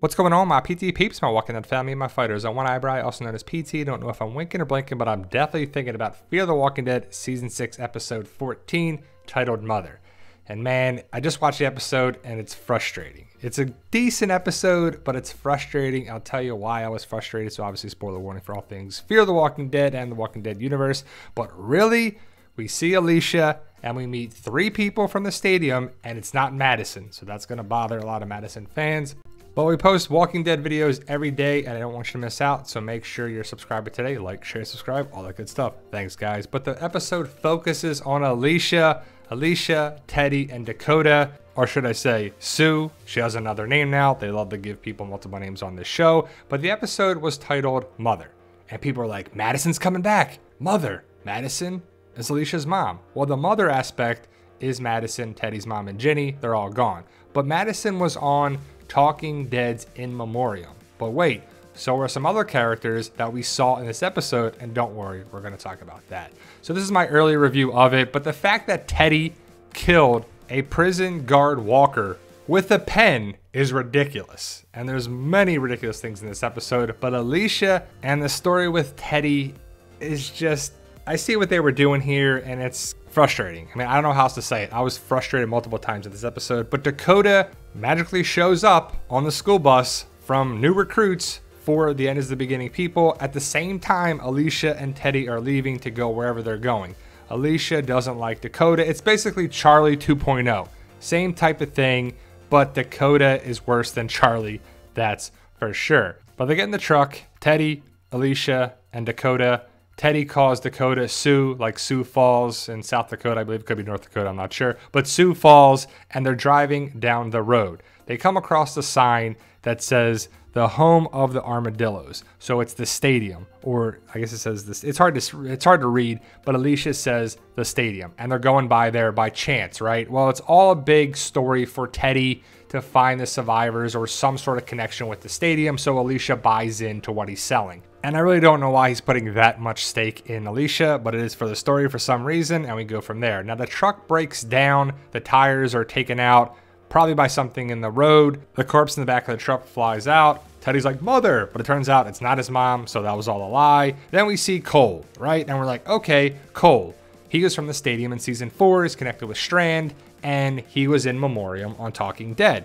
What's going on, my PT peeps, my Walking Dead family, and my fighters? On one eyebrow, also known as PT. Don't know if I'm winking or blinking, but I'm definitely thinking about Fear the Walking Dead Season 6, Episode 14, titled Mother. And man, I just watched the episode, and it's frustrating. It's a decent episode, but it's frustrating. I'll tell you why I was frustrated, so obviously spoiler warning for all things Fear the Walking Dead and the Walking Dead universe. But really, we see Alicia, and we meet 3 people from the stadium, and it's not Madison, so that's going to bother a lot of Madison fans. But we post Walking Dead videos every day, and I don't want you to miss out, so make sure you're a subscriber today. Like, share, subscribe, all that good stuff. Thanks, guys. But the episode focuses on Alicia, Teddy, and Dakota, or should I say Sue. She has another name now. They love to give people multiple names on this show. But the episode was titled Mother, and people are like, Madison's coming back. Mother. Madison is Alicia's mom. Well, the mother aspect is Madison, Teddy's mom, and Ginny. They're all gone. But Madison was on Talking Dead's In Memoriam. But wait, so were some other characters that we saw in this episode, and don't worry, we're going to talk about that. So this is my early review of it, but the fact that Teddy killed a prison guard walker with a pen is ridiculous. And there's many ridiculous things in this episode, but Alicia and the story with Teddy is just, I see what they were doing here, and it's frustrating. I mean, I don't know how else to say it. I was frustrated multiple times in this episode, but Dakota magically shows up on the school bus from new recruits for the End is the Beginning people. At the same time, Alicia and Teddy are leaving to go wherever they're going. Alicia doesn't like Dakota. It's basically Charlie 2.0. Same type of thing, but Dakota is worse than Charlie. That's for sure. But they get in the truck, Teddy, Alicia, and Dakota. Teddy calls Dakota Sioux, like Sioux Falls in South Dakota. I believe it could be North Dakota, I'm not sure. But Sioux Falls, and they're driving down the road. They come across a sign that says the home of the armadillos. So it's the stadium, or I guess it says this. It's hard to read, but Alicia says the stadium, and they're going by there by chance, right? Well, it's all a big story for Teddy to find the survivors or some sort of connection with the stadium. So Alicia buys into what he's selling. And I really don't know why he's putting that much stake in Alicia, but it is for the story for some reason, and we go from there. Now the truck breaks down, the tires are taken out, probably by something in the road. The corpse in the back of the truck flies out. Teddy's like, Mother, but it turns out it's not his mom, so that was all a lie. Then we see Cole, right? And we're like, okay, Cole. He was from the stadium in season 4, he's connected with Strand, and he was in Memoriam on Talking Dead.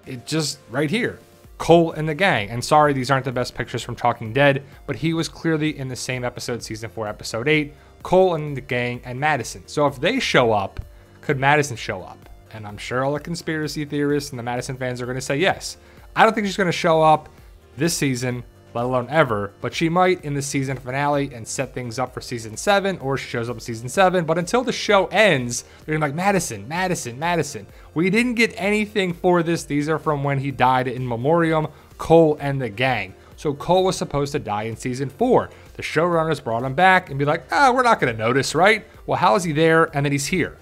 It just right here. Cole and the gang. And sorry, these aren't the best pictures from Talking Dead, but he was clearly in the same episode, season 4, episode 8. Cole and the gang and Madison. So if they show up, could Madison show up? And I'm sure all the conspiracy theorists and the Madison fans are going to say yes. I don't think she's going to show up this season, let alone ever, but she might in the season finale and set things up for season 7, or she shows up in season 7. But until the show ends, they're gonna be like, Madison, Madison, Madison. We didn't get anything for this. These are from when he died in Memoriam, Cole and the gang. So Cole was supposed to die in season 4. The showrunners brought him back and be like, we're not gonna notice, right? Well, how is he there and then he's here?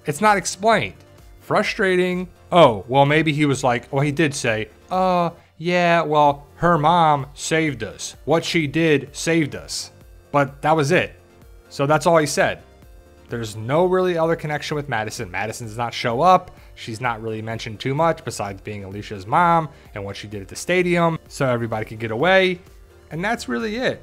It's not explained. Frustrating. Oh, well, maybe he was like, well, he did say, yeah, well, her mom saved us. What she did saved us. But that was it. So that's all he said. There's no really other connection with Madison. Madison does not show up. She's not really mentioned too much besides being Alicia's mom and what she did at the stadium so everybody could get away. And that's really it.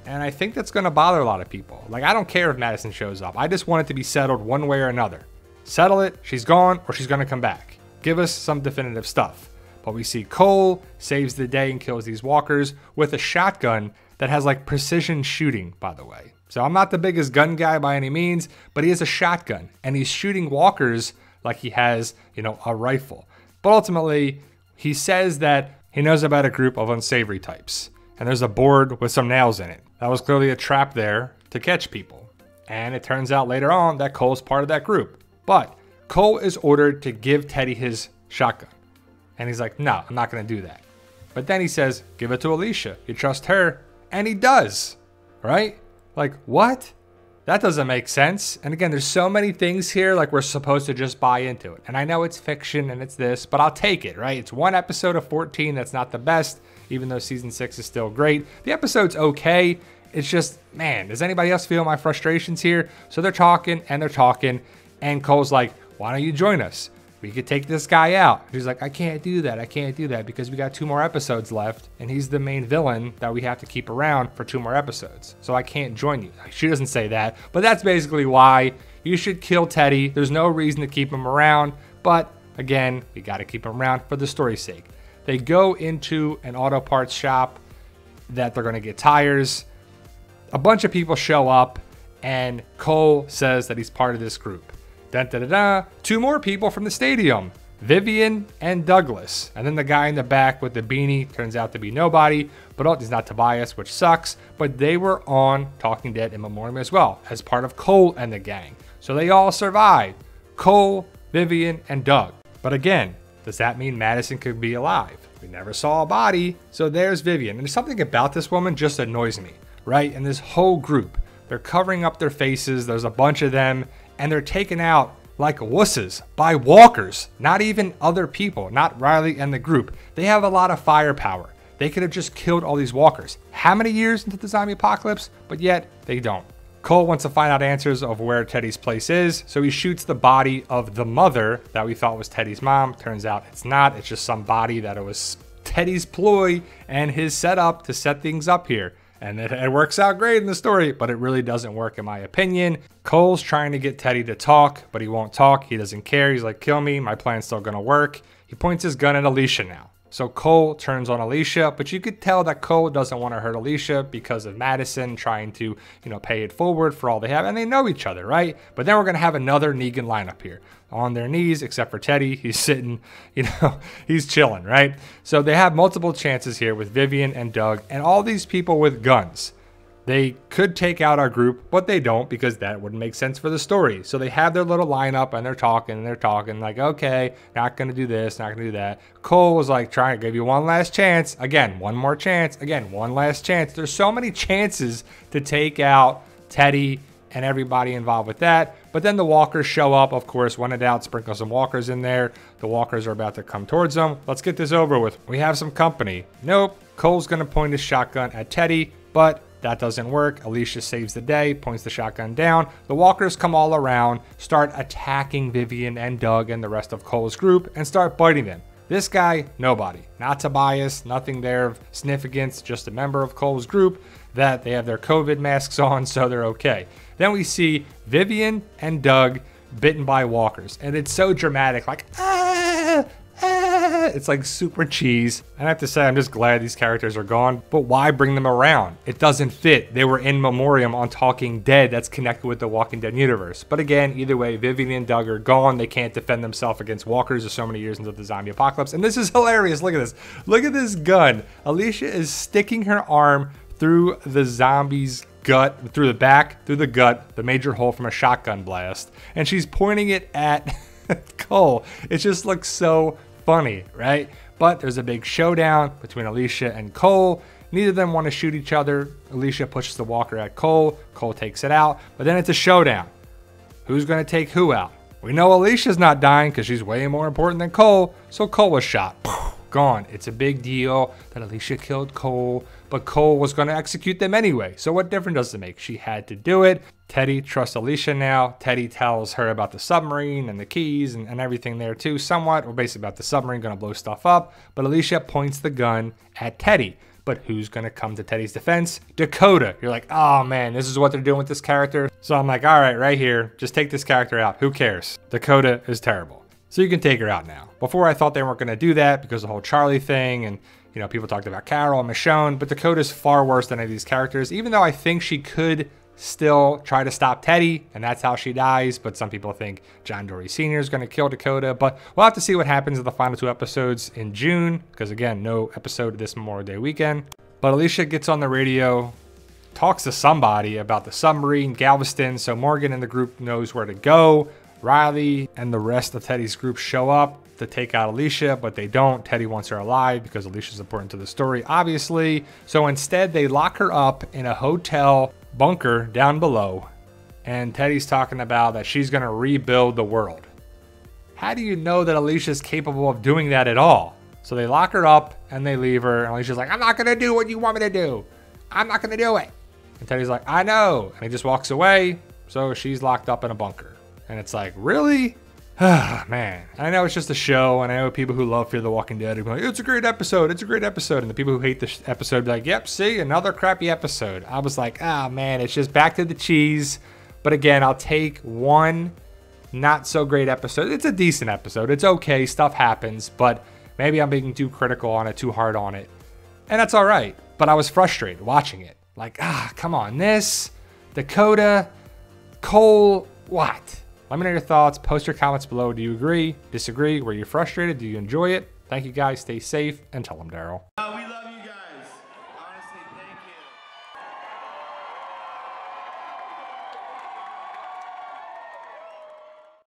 And I think that's going to bother a lot of people. Like, I don't care if Madison shows up. I just want it to be settled one way or another. Settle it, she's gone, or she's going to come back. Give us some definitive stuff. But we see Cole saves the day and kills these walkers with a shotgun that has like precision shooting, by the way. So I'm not the biggest gun guy by any means, but he has a shotgun and he's shooting walkers like he has, a rifle. But ultimately, he says that he knows about a group of unsavory types. And there's a board with some nails in it. That was clearly a trap there to catch people. And it turns out later on that Cole's part of that group. But Cole is ordered to give Teddy his shotgun. And he's like, no, I'm not going to do that. But then he says, give it to Alicia. You trust her. And he does. Right? Like, what? That doesn't make sense. And again, there's so many things here, like we're supposed to just buy into it. And I know it's fiction and it's this, but I'll take it, right? It's one episode of 14 that's not the best, even though season 6 is still great. The episode's okay. It's just, man, does anybody else feel my frustrations here? So they're talking, and Cole's like, why don't you join us? we could take this guy out. He's like, I can't do that. I can't do that because we got 2 more episodes left and he's the main villain that we have to keep around for 2 more episodes. So I can't join you. She doesn't say that, but that's basically why you should kill Teddy. There's no reason to keep him around, but again, we got to keep him around for the story's sake. They go into an auto parts shop that they're going to get tires. A bunch of people show up and Cole says that he's part of this group. Dun, dun, dun, dun. 2 more people from the stadium, Vivian and Douglas. And then the guy in the back with the beanie turns out to be nobody, but he's not Tobias, which sucks. But they were on Talking Dead in Memoriam as well, as part of Cole and the gang. So they all survived. Cole, Vivian, and Doug. But again, does that mean Madison could be alive? We never saw a body. So there's Vivian. And there's something about this woman just annoys me, right? And this whole group, they're covering up their faces. There's a bunch of them, and they're taken out like wusses by walkers, not even other people, not Riley and the group. They have a lot of firepower. They could have just killed all these walkers. How many years into the zombie apocalypse? But yet they don't. Cole wants to find out answers of where Teddy's place is, so he shoots the body of the mother that we thought was Teddy's mom. Turns out it's not. It's just some body that it was Teddy's ploy and his setup to set things up here. And it works out great in the story, but it really doesn't work in my opinion. Cole's trying to get Teddy to talk, but he won't talk. He doesn't care. He's like, kill me. My plan's still going to work. He points his gun at Alicia now. So Cole turns on Alicia, but you could tell that Cole doesn't want to hurt Alicia because of Madison trying to, pay it forward for all they have. And they know each other, right? But then we're going to have another Negan lineup here. On their knees, except for Teddy. He's sitting, he's chilling, right? So they have multiple chances here with Vivian and Doug and all these people with guns. They could take out our group, but they don't because that wouldn't make sense for the story. So they have their little lineup and they're talking like, okay, not going to do this, not going to do that. Cole was like, trying to give you one last chance. Again, one more chance. Again, one last chance. There's so many chances to take out Teddy and everybody involved with that. But then the walkers show up, of course. When in doubt, sprinkle some walkers in there. The walkers are about to come towards them. Let's get this over with. We have some company. Nope. Cole's going to point his shotgun at Teddy, but that doesn't work. Alicia saves the day, points the shotgun down. The walkers come all around, start attacking Vivian and Doug and the rest of Cole's group, and start biting them. This guy, nobody. Not Tobias, nothing there of significance, just a member of Cole's group that they have their COVID masks on, so they're okay. Then we see Vivian and Doug bitten by walkers, and it's so dramatic, like, it's like super cheese. And I have to say, I'm just glad these characters are gone, but why bring them around? It doesn't fit. They were in Memoriam on Talking Dead. That's connected with the Walking Dead universe. But again, either way, Vivian and Doug are gone. They can't defend themselves against walkers. There's so many years into the zombie apocalypse. And this is hilarious. Look at this. Look at this gun. Alicia is sticking her arm through the zombie's gut, through the back, through the gut, the major hole from a shotgun blast. And she's pointing it at Cole. It just looks so funny, right? But there's a big showdown between Alicia and Cole. Neither of them want to shoot each other. Alicia pushes the walker at Cole. Cole takes it out. But then it's a showdown. Who's going to take who out? We know Alicia's not dying because she's way more important than Cole. So Cole was shot. Gone. It's a big deal that Alicia killed Cole, but Cole was going to execute them anyway. So what difference does it make? She had to do it. Teddy trusts Alicia now. Teddy tells her about the submarine and the keys and everything there too, somewhat, or basically about the submarine going to blow stuff up. But Alicia points the gun at Teddy. But who's going to come to Teddy's defense? Dakota. You're like, oh man, this is what they're doing with this character. So I'm like, all right, right here, just take this character out. Who cares? Dakota is terrible. So you can take her out now. Before I thought they weren't going to do that because of the whole Charlie thing and people talked about Carol and Michonne, but Dakota's far worse than any of these characters, even though I think she could still try to stop Teddy, and that's how she dies. But some people think John Dory Sr. is going to kill Dakota, but we'll have to see what happens in the final 2 episodes in June, because again, no episode this Memorial Day weekend. But Alicia gets on the radio, talks to somebody about the submarine, Galveston, so Morgan and the group knows where to go. Riley and the rest of Teddy's group show up to take out Alicia, but they don't. Teddy wants her alive because Alicia's important to the story, obviously. So instead, they lock her up in a hotel bunker down below. And Teddy's talking about that she's going to rebuild the world. How do you know that Alicia's capable of doing that at all? So they lock her up and they leave her. And Alicia's like, I'm not going to do what you want me to do. I'm not going to do it. And Teddy's like, I know. And he just walks away. So she's locked up in a bunker. And it's like, really? Man, I know it's just a show, and I know people who love Fear the Walking Dead are like, it's a great episode, it's a great episode. And the people who hate this episode be like, yep, see, another crappy episode. I was like, man, it's just back to the cheese. But again, I'll take one not so great episode. It's a decent episode. It's okay, stuff happens, but maybe I'm being too critical on it, too hard on it. And that's all right. But I was frustrated watching it. Like, come on, this, Dakota, Cole, what? Let me know your thoughts. Post your comments below. Do you agree? Disagree? Were you frustrated? Do you enjoy it? Thank you guys. Stay safe and tell them Daryl.